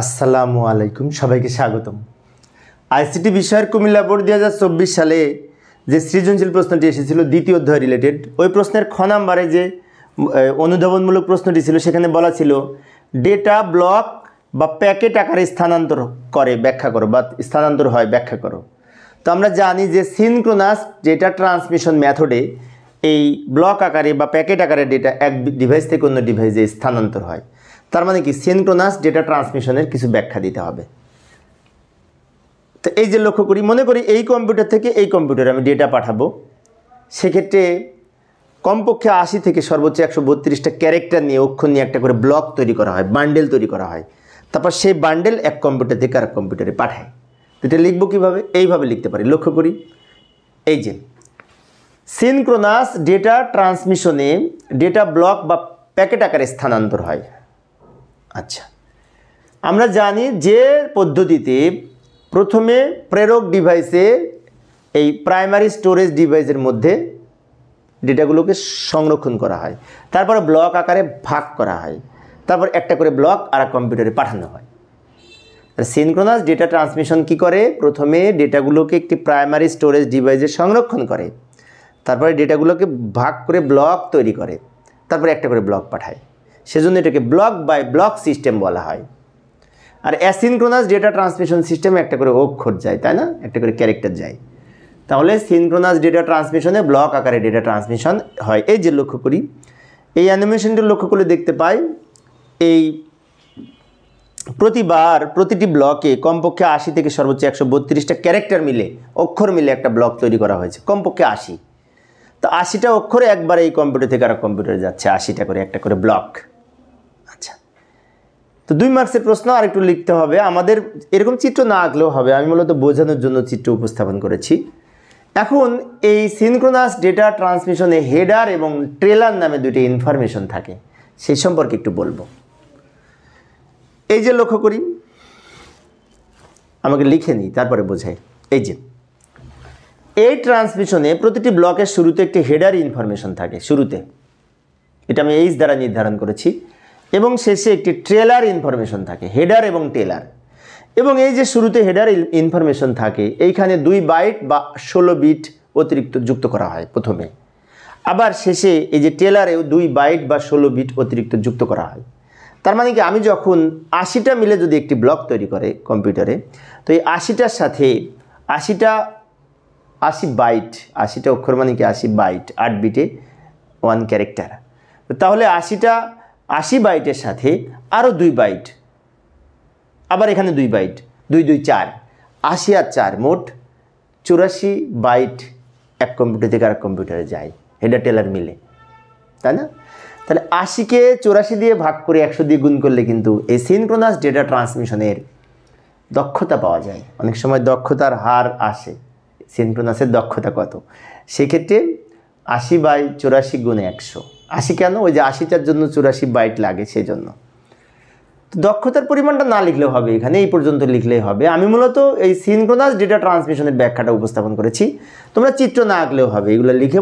আসসালামু আলাইকুম, সবাইকে স্বাগতম। আইসিটি বিষয়ের কুমিল্লা বোর্ড 2024 সালে যে সৃজনশীল প্রশ্নটি এসেছিল দ্বিতীয় অধ্যায় রিলেটেড, ওই প্রশ্নের খ নাম্বারে যে অনুধাবনমূলক প্রশ্নটি ছিল সেখানে বলা ছিল ডেটা ব্লক বা প্যাকেট আকারে স্থানান্তর করে ব্যাখ্যা করো বা স্থানান্তর হয় ব্যাখ্যা করো। তো আমরা জানি যে সিনক্রোনাস ডেটা ট্রান্সমিশন মেথডে এই ব্লক আকারে বা প্যাকেট আকারে ডেটা এক ডিভাইস থেকে অন্য ডিভাইসে স্থানান্তর হয়। তার মানে কি সিনক্রোনাস ডেটা ট্রান্সমিশনের কিছু ব্যাখ্যা দিতে হবে। তো এই যে লক্ষ্য করি, মনে করি এই কম্পিউটার থেকে এই কম্পিউটারে আমি ডেটা পাঠাবো, সেক্ষেত্রে কমপক্ষে 80 থেকে সর্বোচ্চ 132টা ক্যারেক্টার নিয়ে অক্ষর নিয়ে একটা করে ব্লক তৈরি করা হয়, বান্ডেল তৈরি করা হয়। তারপর সেই বান্ডেল এক কম্পিউটার থেকে আরেক কম্পিউটারে পাঠায়। এটা লিখবো কীভাবে? এইভাবে লিখতে পারি। লক্ষ্য করি, এই যে সিনক্রোনাস ডেটা ট্রান্সমিশনে ডেটা ব্লক বা প্যাকেট আকারে স্থানান্তর হয়। আচ্ছা, আমরা জানি যে পদ্ধতিতে প্রথমে প্রেরক ডিভাইসে এই প্রাইমারি স্টোরেজ ডিভাইসের মধ্যে ডেটাগুলোকে সংরক্ষণ করা হয়, তারপরে ব্লক আকারে ভাগ করা হয়, তারপর একটা করে ব্লক আর কম্পিউটারে পাঠানো হয়। সিনক্রোনাস ডেটা ট্রান্সমিশন কি করে? প্রথমে ডেটাগুলোকে একটি প্রাইমারি স্টোরেজ ডিভাইসে সংরক্ষণ করে, তারপরে ডেটাগুলোকে ভাগ করে ব্লক তৈরি করে, তারপরে একটা করে ব্লক পাঠায়। সেজন্য এটাকে ব্লক বাই ব্লক সিস্টেম বলা হয়। আর অ্যাসিনক্রোনাস ডেটা ট্রান্সমিশন সিস্টেমে একটা করে অক্ষর যায়, তাই না? একটা করে ক্যারেক্টার যায়। তাহলে সিনক্রোনাস ডেটা ট্রান্সমিশনে ব্লক আকারে ডেটা ট্রান্সমিশন হয়। এই যে লক্ষ্য করি, এই অ্যানিমেশনটি লক্ষ্য করে দেখতে পাই, এই প্রতিটি ব্লকে কমপক্ষে 80 থেকে সর্বোচ্চ 132টা ক্যারেক্টার মিলে অক্ষর মিলে একটা ব্লক তৈরি করা হয়েছে, কমপক্ষে 80। তো 80টা অক্ষরে একবার এই কম্পিউটার থেকে আর কম্পিউটারে যাচ্ছে, 80টা করে একটা করে ব্লক। আচ্ছা, তো 2 মার্কসের প্রশ্ন আর একটু লিখতে হবে আমাদের। এরকম চিত্র না আঁকলেও হবে, আমি মূলত বোঝানোর জন্য চিত্র উপস্থাপন করেছি। এখন এই সিনক্রোনাস ডেটা ট্রান্সমিশনে হেডার এবং ট্রেলার নামে দুটি ইনফরমেশন থাকে, সেই সম্পর্কে একটু বলবো। এই যে লক্ষ্য করি, আমাকে লিখে নিই তারপরে বোঝাই। এই যে এই ট্রান্সমিশনে প্রতিটি ব্লকের শুরুতে একটি হেডার ইনফরমেশন থাকে, শুরুতে এটা আমি এইচ দ্বারা নির্ধারণ করেছি, এবং শেষে একটি ট্রেলার ইনফরমেশন থাকে, হেডার এবং ট্রেলার। এবং এই যে শুরুতে হেডার ইনফরমেশন থাকে, এইখানে 2 বাইট বা 16 বিট অতিরিক্ত যুক্ত করা হয় প্রথমে, আবার শেষে এই যে ট্রেলারেও 2 বাইট বা 16 বিট অতিরিক্ত যুক্ত করা হয়। তার মানে কি, আমি যখন 80টা মিলে যদি একটি ব্লক তৈরি করে কম্পিউটারে, তো এই 80টার সাথে 80 বাইট, 80টা অক্ষর মানে কি 80 বাইট, 8 বিটে 1 ক্যারেক্টার। তাহলে 80 বাইটের সাথে আরও 2 বাইট, আবার এখানে 2 বাইট, 2 2 4, 80 আর 4 মোট 84 বাইট এক কম্পিউটার থেকে আরেক কম্পিউটারে যায়, হেডার টেলার মিলে, তাই না? তাহলে 80কে 84 দিয়ে ভাগ করে 100 দিয়ে গুণ করলে কিন্তু এই সিনক্রোনাস ডেটা ট্রান্সমিশনের দক্ষতা পাওয়া যায়। অনেক সময় দক্ষতার হার আসে, সিনক্রোনাসের দক্ষতা কত, সেক্ষেত্রে 80 বাই 84 গুণে 100। 80 কেন? ওই যে 80টার জন্য 84 বাইট লাগে, সেই জন্য। দক্ষতার পরিমাণটা না লিখলেও হবে, এখানে এই পর্যন্ত লিখলেই হবে। আমি মূলত এই সিনক্রোনাস ডেটা ট্রান্সমিশনের ব্যাখ্যাটা উপস্থাপন করেছি, তোমরা চিত্র না আঁকলেও হবে, এগুলো লিখে